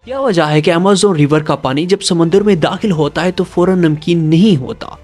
क्या वजह है कि अमेज़न रिवर का पानी जब समुद्र में दाखिल होता है तो फौरन नमकीन नहीं होता?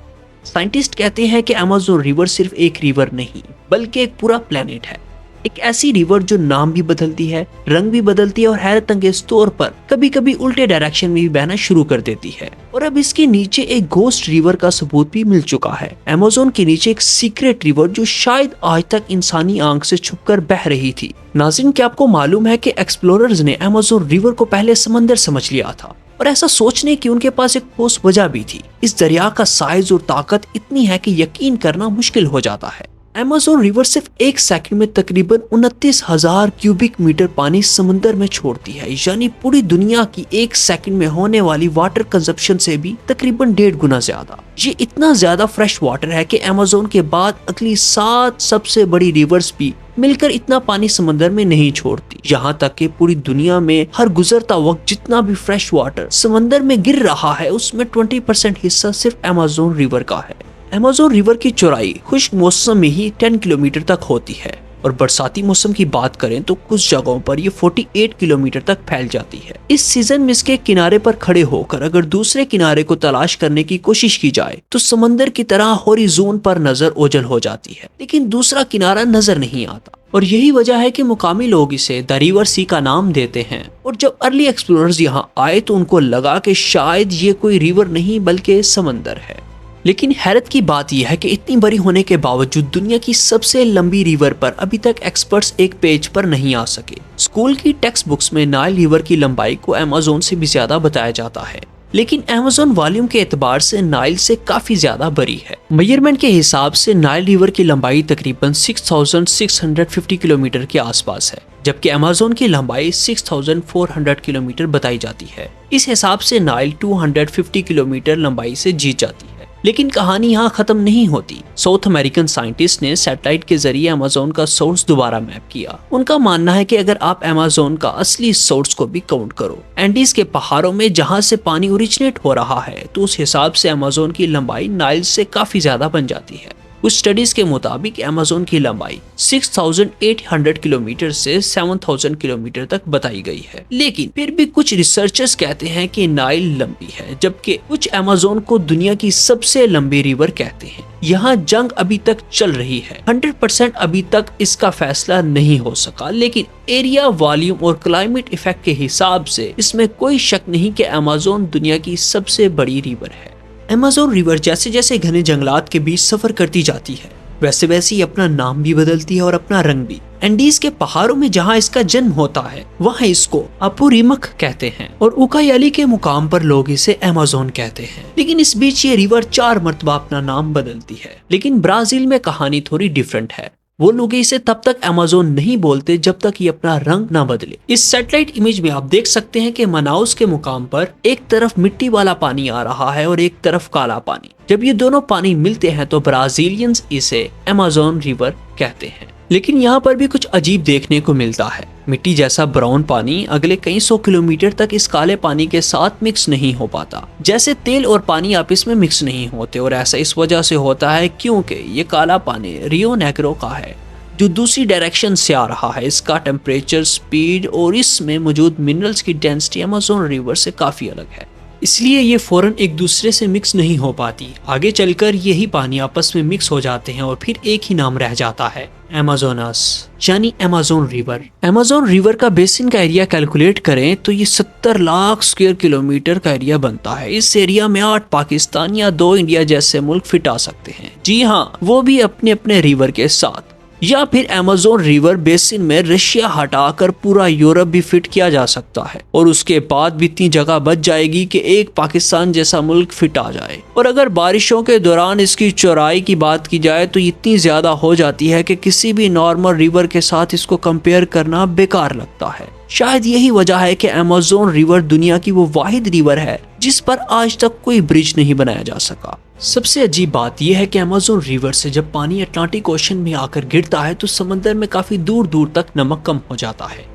साइंटिस्ट कहते हैं कि अमेज़न रिवर सिर्फ एक रिवर नहीं बल्कि एक पूरा प्लेनेट है। एक ऐसी रिवर जो नाम भी बदलती है, रंग भी बदलती है और हैरत अंगेज तौर पर कभी कभी उल्टे डायरेक्शन में भी बहना शुरू कर देती है। और अब इसके नीचे एक घोस्ट रिवर का सबूत भी मिल चुका है। अमेज़न के नीचे एक सीक्रेट रिवर जो शायद आज तक इंसानी आंख से छुपकर बह रही थी। नाज़रीन, क्या आपको मालूम है कि एक्सप्लोरर्स ने अमेज़न रिवर को पहले समंदर समझ लिया था, और ऐसा सोचने की उनके पास एक ठोस वजह भी थी। इस दरिया का साइज और ताकत इतनी है कि यकीन करना मुश्किल हो जाता है। अमेज़न रिवर सिर्फ एक सेकंड में तकरीबन 29,000 क्यूबिक मीटर पानी समुद्र में छोड़ती है, यानी पूरी दुनिया की एक सेकंड में होने वाली वाटर कंजप्शन से भी तकरीबन 1.5 गुना ज्यादा। ये इतना ज्यादा फ्रेश वाटर है कि अमेज़न के बाद अगली 7 सबसे बड़ी रिवर्स भी मिलकर इतना पानी समुद्र में नहीं छोड़ती। यहाँ तक कि पूरी दुनिया में हर गुजरता वक्त जितना भी फ्रेश वाटर समुद्र में गिर रहा है उसमें 20% हिस्सा सिर्फ अमेज़न रिवर का है। अमेज़न रिवर की चौड़ाई खुश्क मौसम में ही 10 किलोमीटर तक होती है, और बरसाती मौसम की बात करें तो कुछ जगहों पर ये 48 किलोमीटर तक फैल जाती है। इस सीजन में इसके किनारे पर खड़े होकर अगर दूसरे किनारे को तलाश करने की कोशिश की जाए तो समंदर की तरह हॉरिजॉन पर नजर ओझल हो जाती है, लेकिन दूसरा किनारा नजर नहीं आता। और यही वजह है कि मुकामी लोग इसे द रिवर सी का नाम देते हैं। और जब अर्ली एक्सप्लोरर्स यहाँ आए तो उनको लगा कि शायद ये कोई रिवर नहीं बल्कि समंदर है। लेकिन हैरत की बात यह है कि इतनी बड़ी होने के बावजूद दुनिया की सबसे लंबी रिवर पर अभी तक एक्सपर्ट्स एक पेज पर नहीं आ सके। स्कूल की टेक्स्ट बुक्स में नाइल रिवर की लंबाई को अमेज़न से भी ज्यादा बताया जाता है, लेकिन अमेज़न वॉल्यूम के एतबार से नाइल से काफी ज्यादा बड़ी है। मेजरमेंट के हिसाब से नाइल रिवर की लंबाई तकरीबन 6,650 किलोमीटर के आसपास है, जबकि अमेज़न की लंबाई 6,400 किलोमीटर बताई जाती है। इस हिसाब से नाइल 250 किलोमीटर लंबाई से जीत जाती है। लेकिन कहानी यहाँ खत्म नहीं होती। साउथ अमेरिकन साइंटिस्ट ने सैटेलाइट के जरिए अमेज़न का सोर्स दोबारा मैप किया। उनका मानना है कि अगर आप अमेज़न का असली सोर्स को भी काउंट करो, एंडीज के पहाड़ों में जहाँ से पानी ओरिजिनेट हो रहा है, तो उस हिसाब से अमेज़न की लंबाई नाइल से काफी ज्यादा बन जाती है। कुछ स्टडीज के मुताबिक अमेज़न की लंबाई 6,800 किलोमीटर से 7,000 किलोमीटर तक बताई गई है। लेकिन फिर भी कुछ रिसर्चर्स कहते हैं कि नाइल लंबी है, जबकि कुछ अमेज़न को दुनिया की सबसे लंबी रिवर कहते हैं। यहाँ जंग अभी तक चल रही है। 100% अभी तक इसका फैसला नहीं हो सका, लेकिन एरिया, वॉल्यूम और क्लाइमेट इफेक्ट के हिसाब से इसमें कोई शक नहीं कि अमेज़न दुनिया की सबसे बड़ी रिवर है। अमेज़न रिवर जैसे जैसे घने जंगलात के बीच सफर करती जाती है, वैसे वैसे ही अपना नाम भी बदलती है और अपना रंग भी। एंडीज के पहाड़ों में जहाँ इसका जन्म होता है वहाँ इसको अपुरिमक कहते हैं, और उकायाली के मुकाम पर लोग इसे अमेज़न कहते हैं। लेकिन इस बीच ये रिवर 4 मरतबा अपना नाम बदलती है। लेकिन ब्राजील में कहानी थोड़ी डिफरेंट है। वो लोग इसे तब तक अमेज़न नहीं बोलते जब तक ये अपना रंग ना बदले। इस सैटेलाइट इमेज में आप देख सकते हैं कि मनाउस के मुकाम पर एक तरफ मिट्टी वाला पानी आ रहा है और एक तरफ काला पानी। जब ये दोनों पानी मिलते हैं तो ब्राजीलियंस इसे अमेज़न रिवर कहते हैं। लेकिन यहाँ पर भी कुछ अजीब देखने को मिलता है। मिट्टी जैसा ब्राउन पानी अगले कई 100 किलोमीटर तक इस काले पानी के साथ मिक्स नहीं हो पाता, जैसे तेल और पानी आपस में मिक्स नहीं होते। और ऐसा इस वजह से होता है क्योंकि ये काला पानी रियो नेग्रो का है, जो दूसरी डायरेक्शन से आ रहा है। इसका टेम्परेचर, स्पीड और इसमें मौजूद मिनरल्स की डेंसिटी अमेज़न रिवर से काफी अलग है, इसलिए ये फौरन एक दूसरे से मिक्स नहीं हो पाती। आगे चलकर यही पानी आपस में मिक्स हो जाते हैं और फिर एक ही नाम रह जाता है, अमेज़ोनस, यानी अमेज़न रिवर। अमेज़न रिवर का बेसिन का एरिया कैलकुलेट करें तो ये 70 लाख स्क्वायर किलोमीटर का एरिया बनता है। इस एरिया में 8 पाकिस्तान या 2 इंडिया जैसे मुल्क फिट आ सकते हैं। जी हाँ, वो भी अपने अपने रिवर के साथ। या फिर अमेज़न रिवर बेसिन में रशिया हटाकर पूरा यूरोप भी फिट किया जा सकता है, और उसके बाद भी इतनी जगह बच जाएगी कि एक पाकिस्तान जैसा मुल्क फिट आ जाए। और अगर बारिशों के दौरान इसकी चौड़ाई की बात की जाए तो इतनी ज्यादा हो जाती है कि किसी भी नॉर्मल रिवर के साथ इसको कंपेयर करना बेकार लगता है। शायद यही वजह है कि अमेज़न रिवर दुनिया की वो वाहिद रिवर है जिस पर आज तक कोई ब्रिज नहीं बनाया जा सका। सबसे अजीब बात यह है कि अमेज़न रिवर से जब पानी अटलांटिक ओशन में आकर गिरता है तो समंदर में काफी दूर दूर तक नमक कम हो जाता है।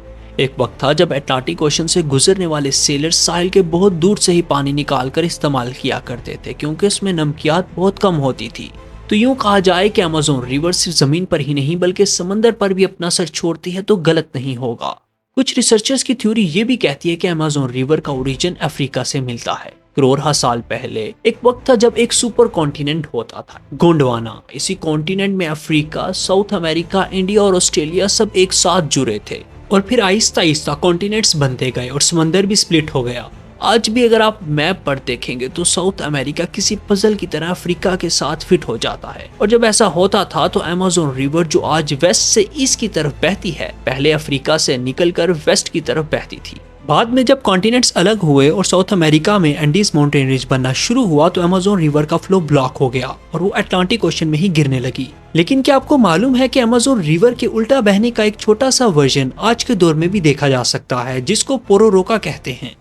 एक वक्त था जब अटलांटिक ओशन से गुजरने वाले सेलर्स साहिल के बहुत दूर से ही पानी निकाल कर इस्तेमाल किया करते थे, क्योंकि उसमें नमकियात बहुत कम होती थी। तो यूं कहा जाए कि अमेज़न रिवर सिर्फ जमीन पर ही नहीं बल्कि समंदर पर भी अपना असर छोड़ती है तो गलत नहीं होगा। कुछ रिसर्चर्स की थ्योरी ये भी कहती है कि अमेज़न रिवर का ओरिजिन अफ्रीका से मिलता है। करोड़ों साल पहले एक वक्त था जब एक सुपर कॉन्टिनेंट होता था, गोंडवाना। इसी कॉन्टिनेंट में अफ्रीका, साउथ अमेरिका, इंडिया और ऑस्ट्रेलिया सब एक साथ जुड़े थे और फिर आहिस्ता आहिस्ता कॉन्टिनेंट्स बनते गए और समंदर भी स्प्लिट हो गया। आज भी अगर आप मैप पर देखेंगे तो साउथ अमेरिका किसी पजल की तरह अफ्रीका के साथ फिट हो जाता है। और जब ऐसा होता था तो अमेज़न रिवर जो आज वेस्ट से ईस्ट की तरफ बहती है, पहले अफ्रीका से निकलकर वेस्ट की तरफ बहती थी। बाद में जब कॉन्टिनेंट्स अलग हुए और साउथ अमेरिका में एंडीज माउंटेन रेंज बनना शुरू हुआ तो अमेज़न रिवर का फ्लो ब्लॉक हो गया और वो अटलांटिक ओशन में ही गिरने लगी। लेकिन क्या आपको मालूम है कि अमेज़न रिवर के उल्टा बहने का एक छोटा सा वर्जन आज के दौर में भी देखा जा सकता है, जिसको पोरोरोका कहते हैं।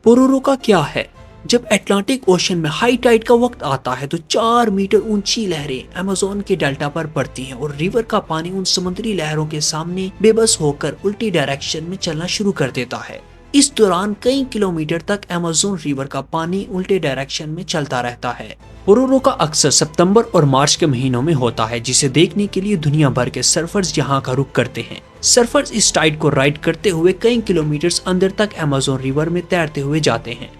पोरोरोका क्या है? जब अटलांटिक ओशन में हाई टाइड का वक्त आता है तो 4 मीटर ऊंची लहरें अमेज़न के डेल्टा पर पड़ती हैं और रिवर का पानी उन समुद्री लहरों के सामने बेबस होकर उल्टी डायरेक्शन में चलना शुरू कर देता है। इस दौरान कई किलोमीटर तक अमेज़न रिवर का पानी उल्टे डायरेक्शन में चलता रहता है। पोरोरोका अक्सर सितंबर और मार्च के महीनों में होता है, जिसे देखने के लिए दुनिया भर के सर्फर्स यहाँ का रुख करते हैं। सर्फर्स इस टाइड को राइड करते हुए कई किलोमीटर्स अंदर तक अमेज़न रिवर में तैरते हुए जाते हैं।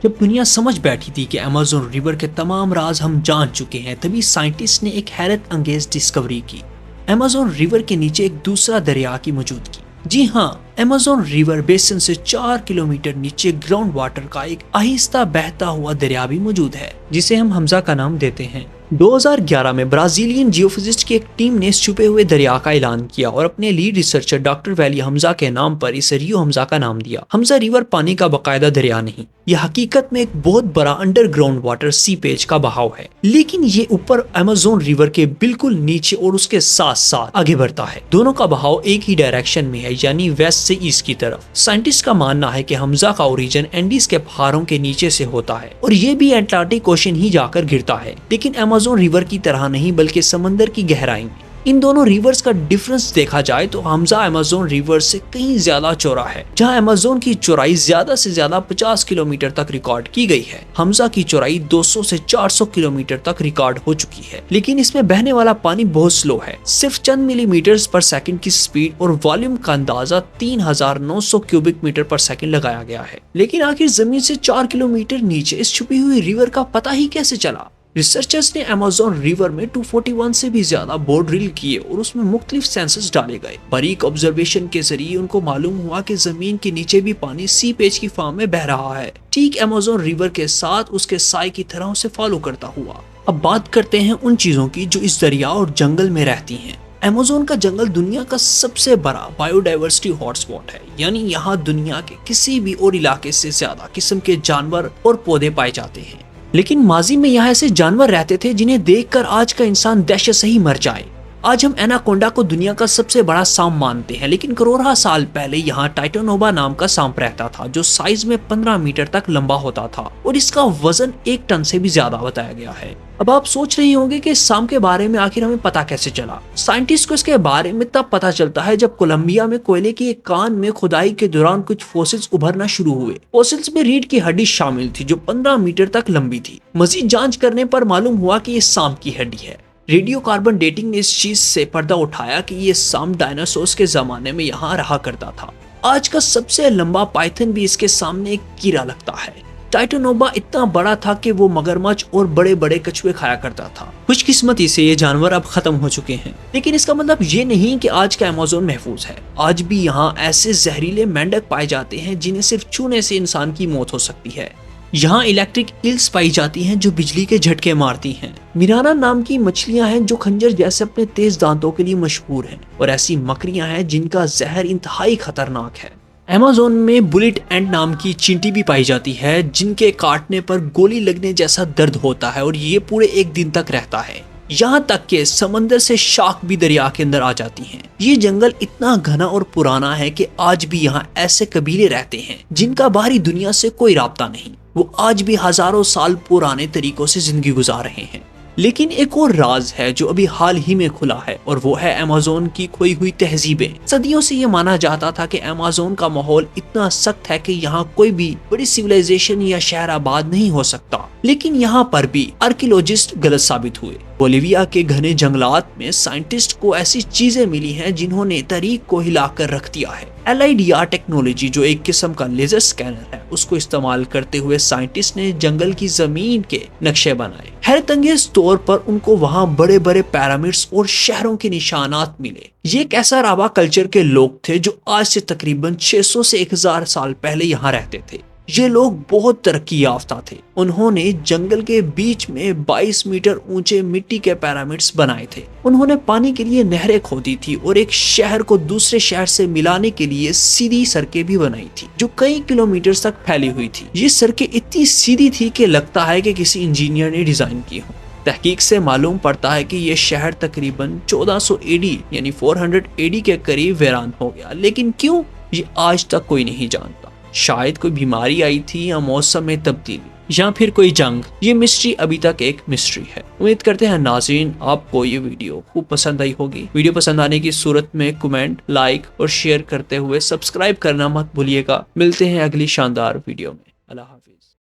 जब दुनिया समझ बैठी थी कि अमेज़न रिवर के तमाम राज हम जान चुके हैं, तभी साइंटिस्ट ने एक हैरत अंगेज डिस्कवरी की। अमेज़न रिवर के नीचे एक दूसरा दरिया की मौजूदगी। जी हाँ, अमेज़न रिवर बेसिन से 4 किलोमीटर नीचे ग्राउंड वाटर का एक आहिस्ता बहता हुआ दरिया भी मौजूद है, जिसे हम हमजा का नाम देते हैं। 2011 में ब्राजीलियन जियोफिजिस्ट की एक टीम ने इस छुपे हुए दरिया का ऐलान किया और अपने lead researcher doctor valley Hamza के नाम पर इसे रियो हमजा का नाम दिया। हमजा रिवर पानी का बाकायदा दरिया नहीं, यह हकीकत में एक बहुत बड़ा अंडरग्राउंड वाटर सीपेज का बहाव है, लेकिन ये ऊपर अमेज़न रिवर के बिल्कुल नीचे और उसके साथ साथ आगे बढ़ता है। दोनों का बहाव एक ही डायरेक्शन में है, यानी वेस्ट से ईस्ट की तरफ। साइंटिस्ट का मानना है कि हमजा का ओरिजिन एंडीज के पहाड़ों के नीचे से होता है और ये भी अटलांटिक ओशन ही जाकर गिरता है, लेकिन अमेज़न रिवर की तरह नहीं बल्कि समंदर की गहराई में। इन दोनों रिवर्स का डिफरेंस देखा जाए तो हमजा अमेज़न रिवर से कहीं ज्यादा चौड़ा है। जहां अमेज़न की चौड़ाई ज्यादा से ज्यादा 50 किलोमीटर तक रिकॉर्ड की गई है, हमजा की चौड़ाई 200 से 400 किलोमीटर तक रिकॉर्ड हो चुकी है। लेकिन इसमें बहने वाला पानी बहुत स्लो है, सिर्फ चंद मिलीमीटर पर सेकंड की स्पीड और वॉल्यूम का अंदाजा 3900 क्यूबिक मीटर पर सेकंड लगाया गया है। लेकिन आखिर जमीन से 4 किलोमीटर नीचे इस छुपी हुई रिवर का पता ही कैसे चला? रिसर्चर्स ने अमेज़न रिवर में 241 से भी ज्यादा बोर ड्रिल किए और उसमें मुख्तलिफ सेंसर्स डाले गए। बारीक ऑब्जर्वेशन के जरिए उनको मालूम हुआ कि जमीन के नीचे भी पानी सी पेज की फॉर्म में बह रहा है, ठीक अमेज़न रिवर के साथ उसके साए की तरह उसे फॉलो करता हुआ। अब बात करते हैं उन चीजों की जो इस दरिया और जंगल में रहती हैं। अमेज़न का जंगल दुनिया का सबसे बड़ा बायोडाइवर्सिटी हॉटस्पॉट है, यानी यहाँ दुनिया के किसी भी और इलाके से ज्यादा किस्म के जानवर और पौधे पाए जाते हैं। लेकिन माजी में यहाँ ऐसे जानवर रहते थे जिन्हें देखकर आज का इंसान दहशत से ही मर जाए। आज हम एनाकोंडा को दुनिया का सबसे बड़ा सांप मानते हैं, लेकिन करोड़ों साल पहले यहाँ टाइटोनोबा नाम का सांप रहता था जो साइज में 15 मीटर तक लंबा होता था और इसका वजन 1 टन से भी ज्यादा बताया गया है। अब आप सोच रहे होंगे कि इस सांप के बारे में आखिर हमें पता कैसे चला। साइंटिस्ट को इसके बारे में तब पता चलता है जब कोलंबिया में कोयले की एक कान में खुदाई के दौरान कुछ फॉसिल्स उभरना शुरू हुए। फॉसिल्स में रीढ़ की हड्डी शामिल थी जो 15 मीटर तक लंबी थी। मजीद जांच करने पर मालूम हुआ कि ये सांप की हड्डी है। रेडियो कार्बन डेटिंग ने इस चीज से पर्दा उठाया कि ये सांप डायनासोर्स के जमाने में यहाँ रहा करता था। आज का सबसे लंबा पाइथन भी इसके सामने एक कीड़ा लगता है। टाइटोनोबा इतना बड़ा था कि वो मगरमच्छ और बड़े बड़े कछुए खाया करता था। खुशकिस्मती से ये जानवर अब खत्म हो चुके हैं, लेकिन इसका मतलब ये नहीं कि आज का अमेज़न महफूज है। आज भी यहाँ ऐसे जहरीले मेंढक पाए जाते हैं जिन्हें सिर्फ छूने से इंसान की मौत हो सकती है। यहाँ इलेक्ट्रिक इल्स पाई जाती हैं जो बिजली के झटके मारती हैं। मिराना नाम की मछलियां हैं जो खंजर जैसे अपने तेज दांतों के लिए मशहूर हैं, और ऐसी मकड़ियां हैं जिनका जहर इंतहाई खतरनाक है। अमेज़न में बुलेट एंट नाम की चींटी भी पाई जाती है जिनके काटने पर गोली लगने जैसा दर्द होता है और ये पूरे 1 दिन तक रहता है। यहाँ तक कि समंदर से शार्क भी दरिया के अंदर आ जाती हैं। ये जंगल इतना घना और पुराना है कि आज भी यहाँ ऐसे कबीले रहते हैं जिनका बाहरी दुनिया से कोई राब्ता नहीं। वो आज भी हजारों साल पुराने तरीकों से जिंदगी गुजार रहे हैं। लेकिन एक और राज है जो अभी हाल ही में खुला है, और वो है अमेज़न की खोई हुई तहजीबें। सदियों से ये माना जाता था कि अमेज़न का माहौल इतना सख्त है कि यहाँ कोई भी बड़ी सिविलाइजेशन या शहर आबाद नहीं हो सकता। लेकिन यहाँ पर भी आर्कियोलॉजिस्ट गलत साबित हुए। बोलिविया के घने जंगलात में साइंटिस्ट को ऐसी चीजें मिली हैं जिन्होंने तारीख को हिलाकर रख दिया है। LIDAR टेक्नोलॉजी, जो एक किस्म का लेजर स्कैनर है, उसको इस्तेमाल करते हुए साइंटिस्ट ने जंगल की जमीन के नक्शे बनाए। हैरतअंगेज तौर पर उनको वहाँ बड़े बड़े पिरामिड्स और शहरों के निशानात मिले। ये कैसारावा कल्चर के लोग थे जो आज से तकरीबन 600 से 1000 साल पहले यहाँ रहते थे। ये लोग बहुत तरक्की याफ्ता थे। उन्होंने जंगल के बीच में 22 मीटर ऊंचे मिट्टी के पिरामिड्स बनाए थे। उन्होंने पानी के लिए नहरें खोदी थी और एक शहर को दूसरे शहर से मिलाने के लिए सीधी सड़कें भी बनाई थी जो कई किलोमीटर तक फैली हुई थी। ये सड़कें इतनी सीधी थी कि लगता है कि किसी इंजीनियर ने डिजाइन की हो। तहकीक से मालूम पड़ता है कि यह शहर तकरीबन 1400 AD यानी 400 AD के करीब वीरान हो गया। लेकिन क्यों, ये आज तक कोई नहीं जानता। शायद कोई बीमारी आई थी या मौसम में तब्दीली या फिर कोई जंग। ये मिस्ट्री अभी तक एक मिस्ट्री है। उम्मीद करते हैं नाज़रीन आपको ये वीडियो खूब पसंद आई होगी। वीडियो पसंद आने की सूरत में कमेंट, लाइक और शेयर करते हुए सब्सक्राइब करना मत भूलिएगा। मिलते हैं अगली शानदार वीडियो में। अल्लाह हाफिज।